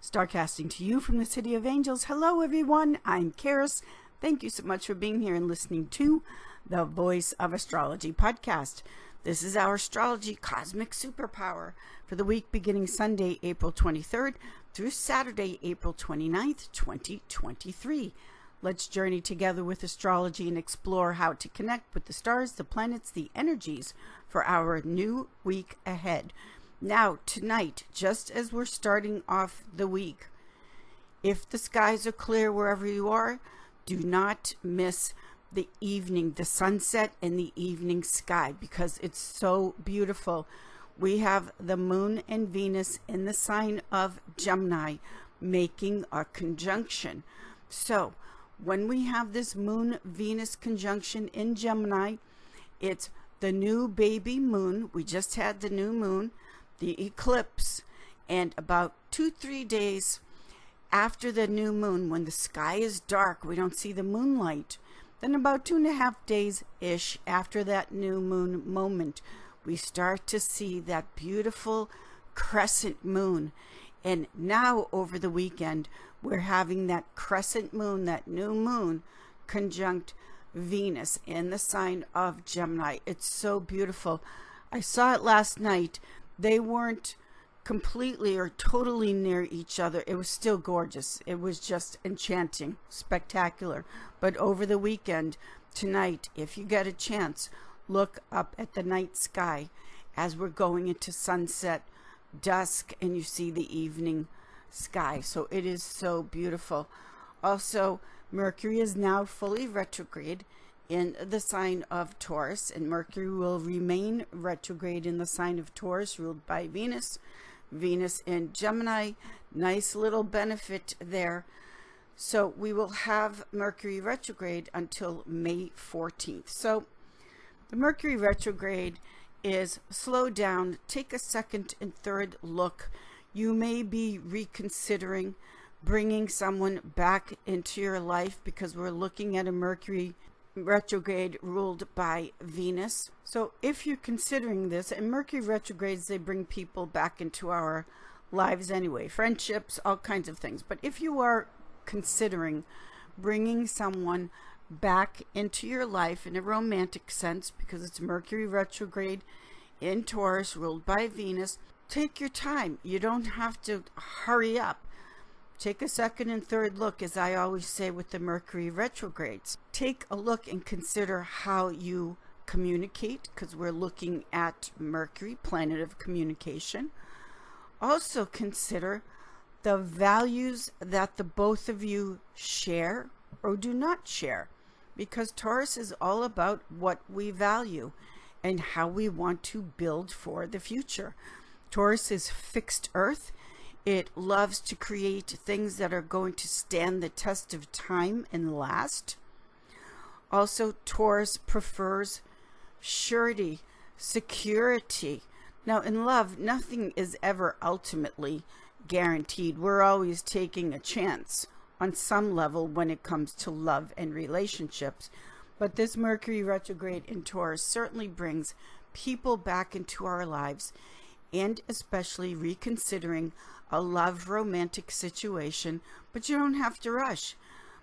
Starcasting to you from the City of Angels. Hello, everyone. I'm Karis. Thank you so much for being here and listening to the Voice of Astrology podcast. This is our astrology cosmic superpower for the week beginning Sunday, April 23rd through Saturday, April 29th, 2023. Let's journey together with astrology and explore how to connect with the stars, the planets, the energies for our new week ahead. Now, tonight, just as we're starting off the week, if the skies are clear wherever you are, do not miss the evening, the sunset and the evening sky, because it's so beautiful. We have the moon and Venus in the sign of Gemini making a conjunction. So when we have this moon-Venus conjunction in Gemini, it's the new baby moon. We just had the new moon, the eclipse, and about 2-3 days after the new moon, when the sky is dark, we don't see the moonlight, then about 2.5 days-ish after that new moon moment, we start to see that beautiful crescent moon. And now over the weekend, we're having that crescent moon, that new moon, conjunct Venus in the sign of Gemini. It's so beautiful. I saw it last night. They weren't completely or totally near each other. It was still gorgeous. It was just enchanting, spectacular. But over the weekend, tonight, if you get a chance, look up at the night sky as we're going into sunset, dusk, and you see the evening sky. So it is so beautiful. Also, Mercury is now fully retrograde in the sign of Taurus, and Mercury will remain retrograde in the sign of Taurus, ruled by Venus. Venus in Gemini, nice little benefit there. So we will have Mercury retrograde until May 14th. So the Mercury retrograde is slow down, take a second and third look. You may be reconsidering bringing someone back into your life because we're looking at a Mercury retrograde ruled by Venus. So if you're considering this, and Mercury retrogrades, they bring people back into our lives anyway, friendships, all kinds of things. But if you are considering bringing someone back into your life in a romantic sense, because it's Mercury retrograde in Taurus ruled by Venus, take your time. You don't have to hurry up. Take a second and third look, as I always say with the Mercury retrogrades. Take a look and consider how you communicate, because we're looking at Mercury, planet of communication. Also consider the values that the both of you share or do not share, because Taurus is all about what we value and how we want to build for the future. Taurus is fixed earth. It loves to create things that are going to stand the test of time and last. Also, Taurus prefers surety, security. Now, in love, nothing is ever ultimately guaranteed. We're always taking a chance on some level when it comes to love and relationships. But this Mercury retrograde in Taurus certainly brings people back into our lives, and especially reconsidering a love romantic situation. But you don't have to rush.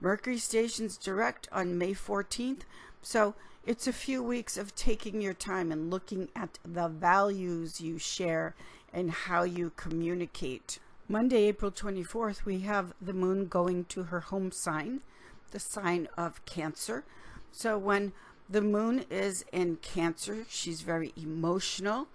Mercury stations direct on May 14th, so it's a few weeks of taking your time and looking at the values you share and how you communicate. Monday, April 24th, we have the moon going to her home sign, the sign of Cancer. So when the moon is in Cancer, she's very emotional.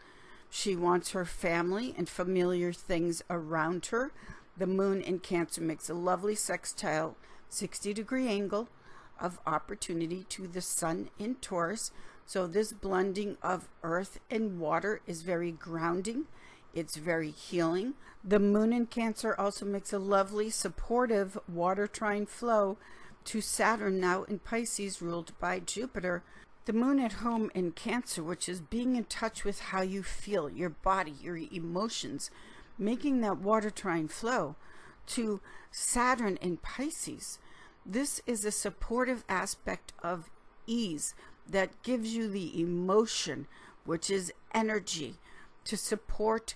She wants her family and familiar things around her. The moon in Cancer makes a lovely sextile 60-degree angle of opportunity to the sun in Taurus. So this blending of earth and water is very grounding. It's very healing. The moon in Cancer also makes a lovely supportive water trine flow to Saturn, now in Pisces, ruled by Jupiter. The moon at home in Cancer, which is being in touch with how you feel, your body, your emotions, making that water trine flow to Saturn in Pisces. This is a supportive aspect of ease that gives you the emotion, which is energy, to support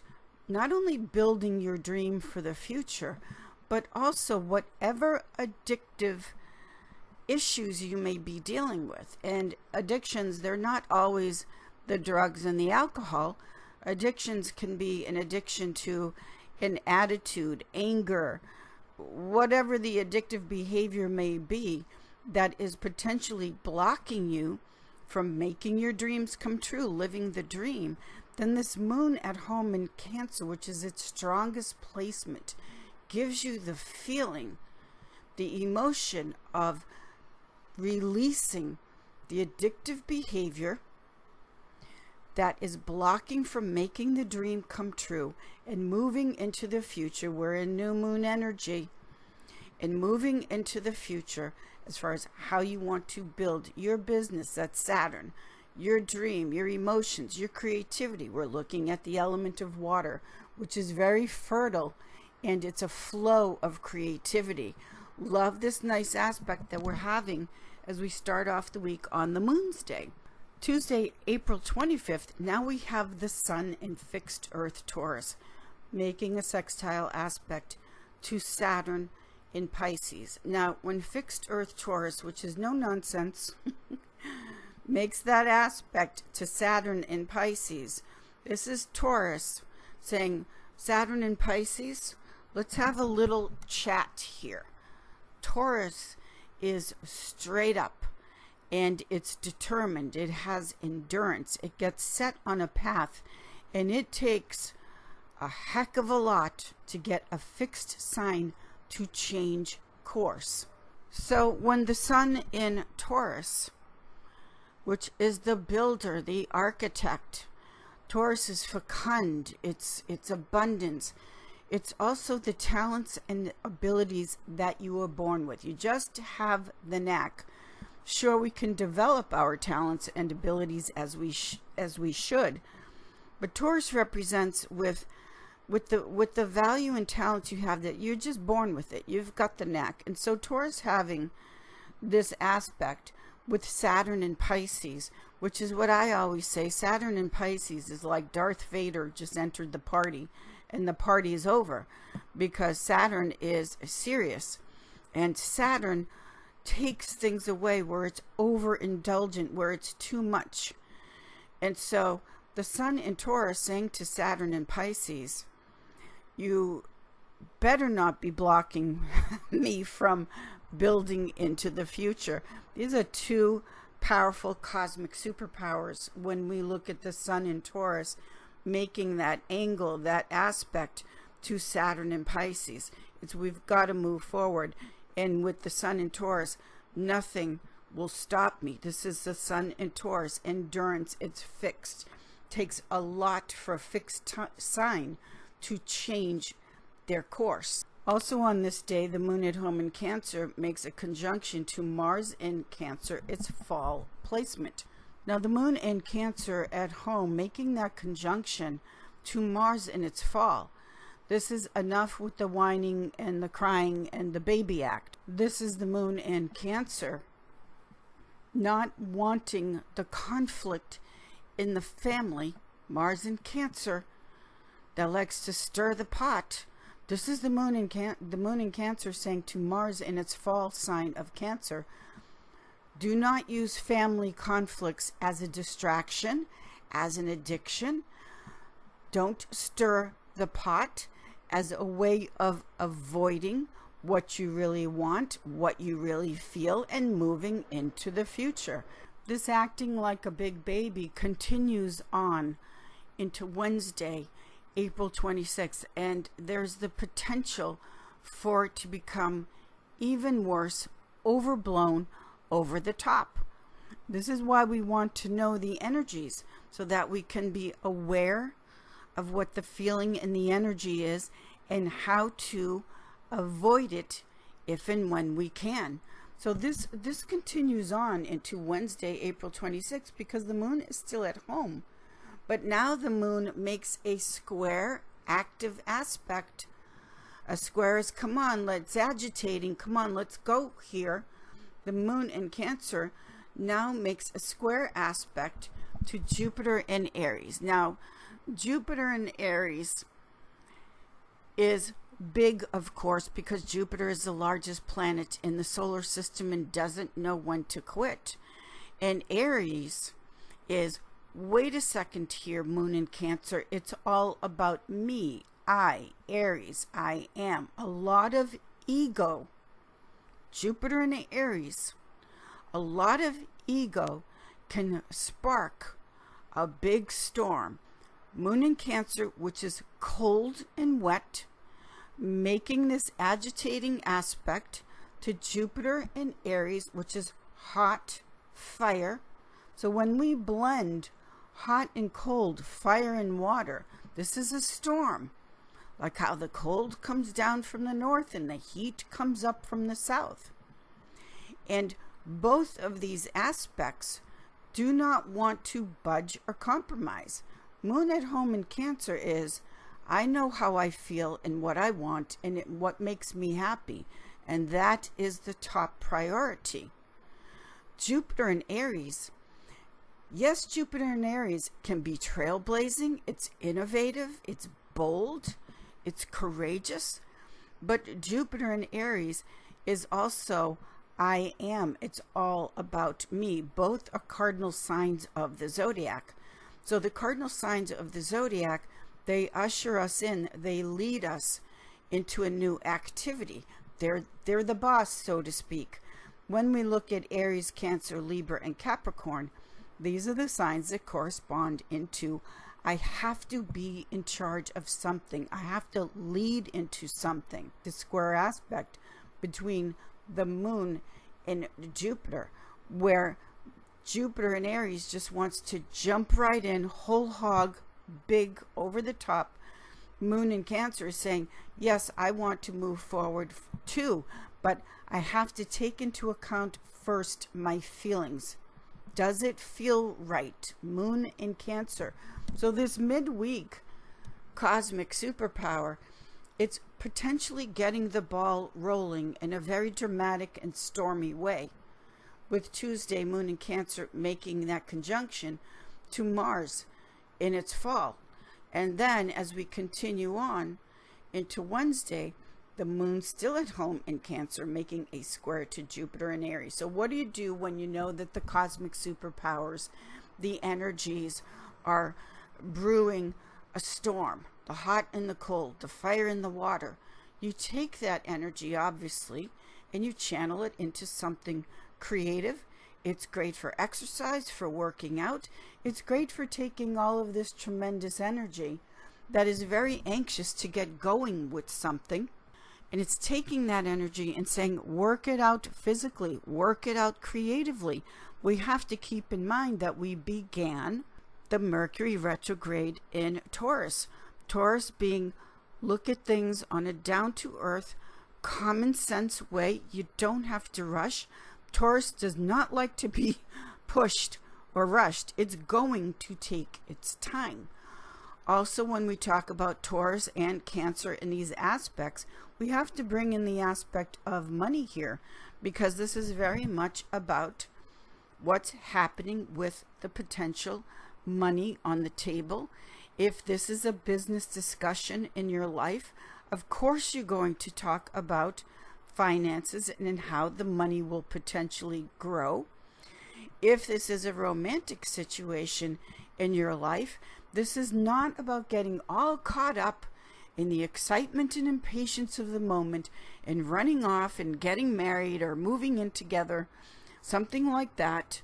not only building your dream for the future, but also whatever addictive issues you may be dealing with. And addictions, they're not always the drugs and the alcohol. Addictions can be an addiction to an attitude, anger, whatever the addictive behavior may be that is potentially blocking you from making your dreams come true, living the dream. Then this moon at home in Cancer, which is its strongest placement, gives you the feeling, the emotion of releasing the addictive behavior that is blocking from making the dream come true and moving into the future. We're in new moon energy, and moving into the future as far as how you want to build your business. That's Saturn. Your dream, your emotions, your creativity. We're looking at the element of water, which is very fertile, and it's a flow of creativity. Love this nice aspect that we're having as we start off the week on the Moon's Day. Tuesday, April 25th, now we have the Sun in fixed Earth Taurus, making a sextile aspect to Saturn in Pisces. Now, when fixed Earth Taurus, which is no nonsense, makes that aspect to Saturn in Pisces, this is Taurus saying, Saturn in Pisces, let's have a little chat here. Taurus is straight up, and it's determined. It has endurance. It gets set on a path, and it takes a heck of a lot to get a fixed sign to change course. So when the Sun in Taurus, which is the builder, the architect, Taurus is fecund, it's abundance. It's also the talents and abilities that you were born with. You just have the knack. Sure, we can develop our talents and abilities as we should, but Taurus represents with the value and talents you have, that you're just born with it. You've got the knack. And so Taurus having this aspect with Saturn in Pisces, which is what I always say, Saturn in Pisces is like Darth Vader just entered the party, and the party is over, because Saturn is serious, and Saturn takes things away where it's overindulgent, where it's too much. And so the Sun in Taurus saying to Saturn in Pisces, you better not be blocking me from building into the future. These are two powerful cosmic superpowers when we look at the Sun in Taurus making that angle, that aspect to Saturn in Pisces. We've got to move forward. And with the Sun in Taurus, nothing will stop me. This is the Sun in Taurus. Endurance, it's fixed. Takes a lot for a fixed sign to change their course. Also on this day, the Moon at home in Cancer makes a conjunction to Mars in Cancer, its fall placement. Now the Moon in Cancer at home making that conjunction to Mars in its fall. This is enough with the whining and the crying and the baby act. This is the Moon in Cancer not wanting the conflict in the family. Mars in Cancer that likes to stir the pot. This is the Moon in Cancer saying to Mars in its fall sign of Cancer, do not use family conflicts as a distraction, as an addiction. Don't stir the pot as a way of avoiding what you really want, what you really feel, and moving into the future. This acting like a big baby continues on into Wednesday, April 26th, and there's the potential for it to become even worse, overblown, over the top. This is why we want to know the energies, so that we can be aware of what the feeling and the energy is and how to avoid it if and when we can. So this continues on into Wednesday, April 26th, because the Moon is still at home. But now the Moon makes a square active aspect. A square is, come on, let's agitating, come on, let's go here. The Moon in Cancer now makes a square aspect to Jupiter in Aries. Now, Jupiter in Aries is big, of course, because Jupiter is the largest planet in the solar system and doesn't know when to quit. And Aries is, wait a second here, Moon in Cancer, it's all about me. I, Aries, I am. A lot of ego. Jupiter in Aries, a lot of ego can spark a big storm. Moon in Cancer, which is cold and wet, making this agitating aspect to Jupiter in Aries, which is hot, fire. So when we blend hot and cold, fire and water, this is a storm. Like how the cold comes down from the north and the heat comes up from the south. And both of these aspects do not want to budge or compromise. Moon at home in Cancer is, I know how I feel and what I want and what makes me happy. And that is the top priority. Jupiter in Aries. Yes, Jupiter in Aries can be trailblazing. It's innovative. It's bold. It's courageous. But Jupiter in Aries is also I am. It's all about me. Both are cardinal signs of the zodiac. So the cardinal signs of the zodiac, they usher us in. They lead us into a new activity. They're the boss, so to speak. When we look at Aries, Cancer, Libra, and Capricorn, these are the signs that correspond into I have to be in charge of something. I have to lead into something. The square aspect between the moon and Jupiter, where Jupiter in Aries just wants to jump right in, whole hog, big, over the top. Moon in Cancer is saying, yes, I want to move forward too, but I have to take into account first my feelings. Does it feel right? Moon in Cancer. So this midweek cosmic superpower, it's potentially getting the ball rolling in a very dramatic and stormy way, with Tuesday, Moon in Cancer making that conjunction to Mars in its fall. And then as we continue on into Wednesday, the moon still at home in Cancer, making a square to Jupiter in Aries. So what do you do when you know that the cosmic superpowers, the energies are brewing a storm, the hot and the cold, the fire and the water? You take that energy, obviously, and you channel it into something creative. It's great for exercise, for working out. It's great for taking all of this tremendous energy that is very anxious to get going with something. And it's taking that energy and saying, work it out physically, work it out creatively. We have to keep in mind that we began the Mercury retrograde in Taurus. Taurus being, look at things on a down-to-earth, common sense way. You don't have to rush. Taurus does not like to be pushed or rushed. It's going to take its time. Also, when we talk about Taurus and Cancer in these aspects, we have to bring in the aspect of money here, because this is very much about what's happening with the potential money on the table. If this is a business discussion in your life, of course you're going to talk about finances and how the money will potentially grow. If this is a romantic situation in your life, this is not about getting all caught up in the excitement and impatience of the moment and running off and getting married or moving in together, something like that,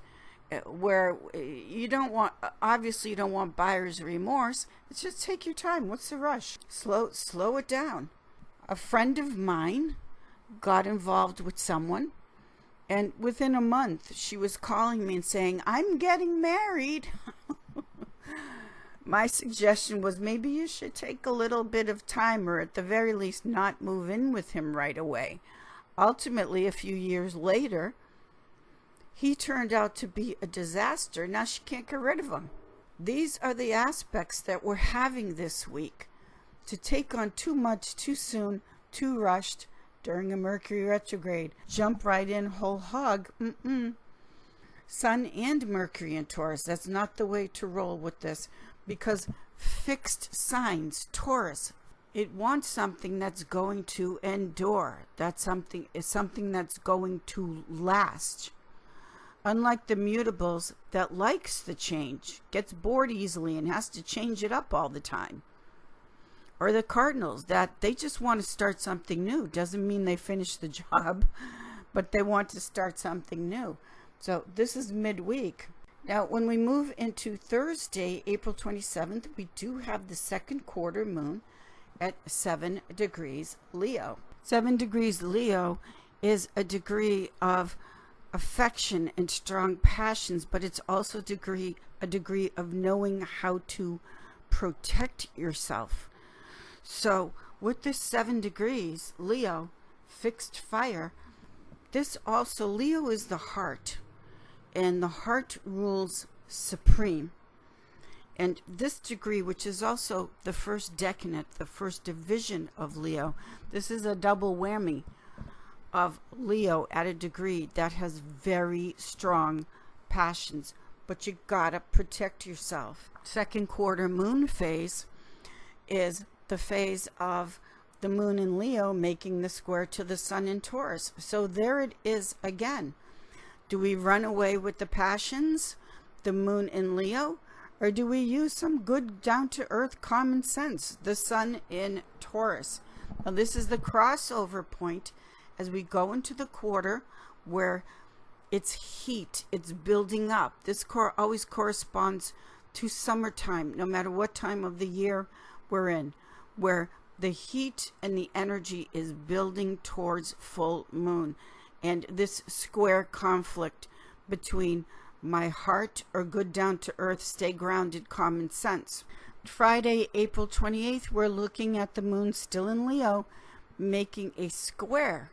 where you don't want, obviously you don't want buyer's remorse. It's just take your time. What's the rush? Slow it down. A friend of mine got involved with someone, and within a month she was calling me and saying, I'm getting married. My suggestion was maybe you should take a little bit of time, or at the very least not move in with him right away. Ultimately, a few years later, he turned out to be a disaster. Now she can't get rid of him. These are the aspects that we're having this week. To take on too much, too soon, too rushed during a Mercury retrograde. Jump right in whole hog. Sun and Mercury in Taurus. That's not the way to roll with this, because fixed signs, Taurus, It wants something that's going to endure. That's something that's going to last. Unlike the mutables that likes the change, gets bored easily and has to change it up all the time. Or the cardinals that they just want to start something new. Doesn't mean they finish the job, but they want to start something new. So this is midweek. Now, when we move into Thursday, April 27th, we do have the second quarter moon at 7 degrees Leo. 7 degrees Leo is a degree of affection and strong passions, but it's also a degree of knowing how to protect yourself. So with this 7 degrees Leo, fixed fire, this also, Leo is the heart, and the heart rules supreme. And this degree, which is also the first decanate, the first division of Leo, this is a double whammy of Leo at a degree that has very strong passions, but you gotta protect yourself. Second quarter moon phase is the phase of the moon in Leo making the square to the sun in Taurus. So there it is again. Do we run away with the passions, the moon in Leo, or do we use some good down-to-earth common sense, the sun in Taurus? Now this is the crossover point as we go into the quarter where it's heat, it's building up. This always corresponds to summertime, no matter what time of the year we're in, where the heat and the energy is building towards full moon. And this square conflict between my heart or good down to earth, stay grounded common sense. Friday, April 28th, we're looking at the moon still in Leo, making a square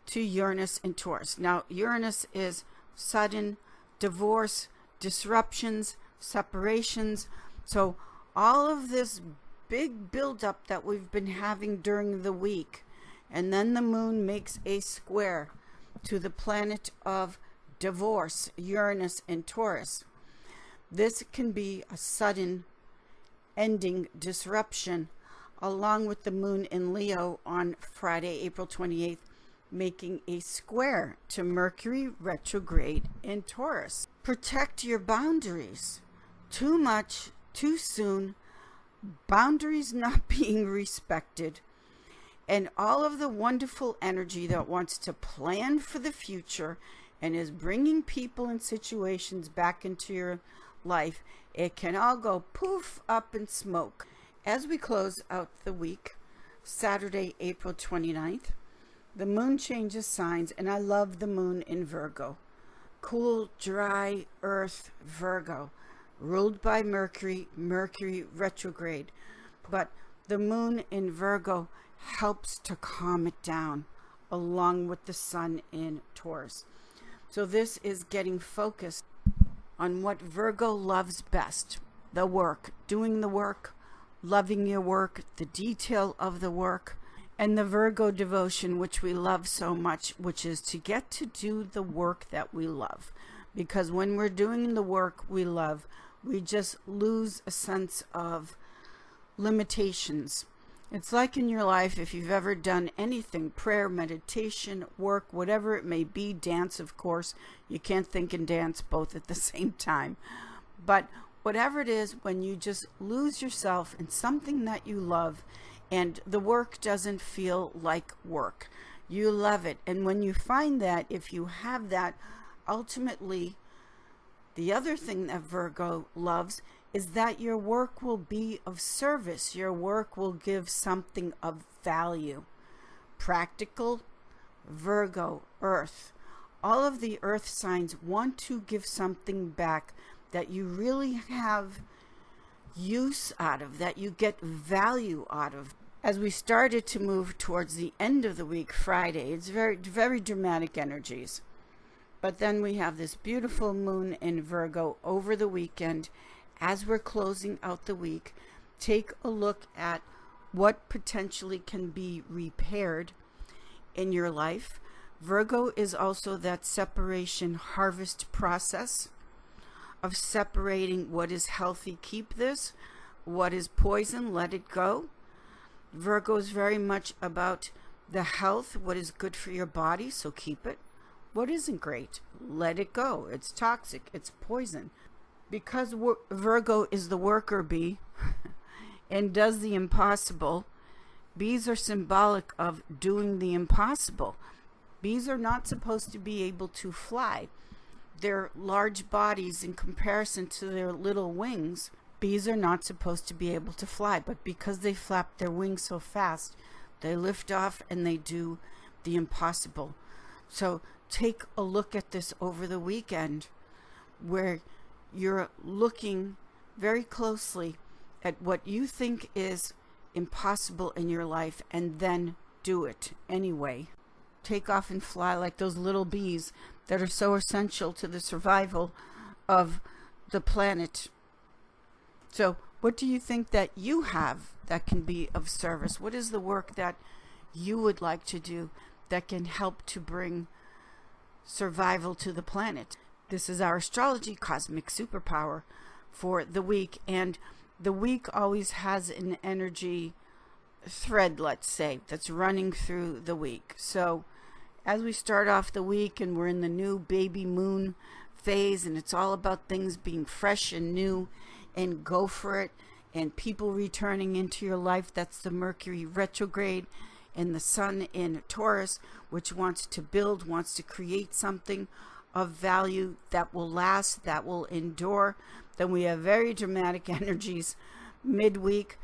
to Uranus and Taurus. Now, Uranus is sudden divorce, disruptions, separations. So all of this big buildup that we've been having during the week, and then the moon makes a square to the planet of divorce, Uranus and Taurus. This can be a sudden ending disruption, along with the moon in Leo on Friday, April 28th, making a square to Mercury retrograde in Taurus. Protect your boundaries. Too much, too soon, boundaries not being respected, and all of the wonderful energy that wants to plan for the future and is bringing people and situations back into your life, it can all go poof up in smoke. As we close out the week, Saturday, April 29th, the moon changes signs, and I love the moon in Virgo. Cool, dry earth Virgo, ruled by Mercury, Mercury retrograde. But the moon in Virgo helps to calm it down, along with the sun in Taurus. So this is getting focused on what Virgo loves best, the work, doing the work, loving your work, the detail of the work, and the Virgo devotion, which we love so much, which is to get to do the work that we love. Because when we're doing the work we love, we just lose a sense of limitations. It's like in your life, if you've ever done anything, prayer, meditation, work, whatever it may be, dance, of course, you can't think and dance both at the same time. But whatever it is, when you just lose yourself in something that you love, and the work doesn't feel like work, you love it. And when you find that, if you have that, ultimately, the other thing that Virgo loves is that your work will be of service. Your work will give something of value. Practical, Virgo, Earth. All of the Earth signs want to give something back that you really have use out of, that you get value out of. As we started to move towards the end of the week, Friday, it's very, very dramatic energies. But then we have this beautiful moon in Virgo over the weekend. As we're closing out the week, take a look at what potentially can be repaired in your life. Virgo is also that separation harvest process of separating what is healthy, keep this, what is poison, let it go. Virgo is very much about the health, what is good for your body, so keep it. What isn't great, let it go. It's toxic, it's poison. Because Virgo is the worker bee and does the impossible, bees are symbolic of doing the impossible. Bees are not supposed to be able to fly. Their large bodies in comparison to their little wings, bees are not supposed to be able to fly. But because they flap their wings so fast, they lift off and they do the impossible. So take a look at this over the weekend, where you're looking very closely at what you think is impossible in your life, and then do it anyway. Take off and fly like those little bees that are so essential to the survival of the planet. So what do you think that you have that can be of service? What is the work that you would like to do that can help to bring survival to the planet? This is our astrology cosmic superpower for the week, and the week always has an energy thread, let's say, that's running through the week. So as we start off the week and we're in the new baby moon phase, and it's all about things being fresh and new, and go for it, and people returning into your life. That's the Mercury retrograde and the sun in Taurus, which wants to build, wants to create something of value that will last, that will endure. Then we have very dramatic energies midweek.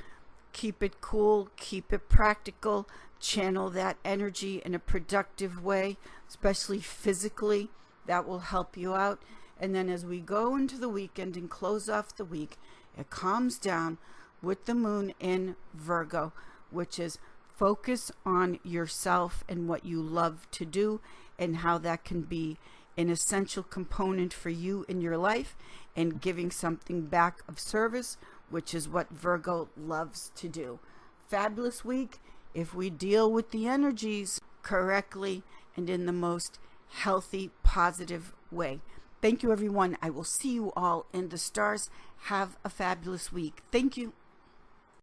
Keep it cool, keep it practical, channel that energy in a productive way, especially physically. That will help you out. And then as we go into the weekend and close off the week, it calms down with the moon in Virgo, which is focus on yourself and what you love to do, and how that can be an essential component for you in your life, and giving something back of service, which is what Virgo loves to do. Fabulous week if we deal with the energies correctly and in the most healthy, positive way. Thank you, everyone. I will see you all in the stars. Have a fabulous week. Thank you.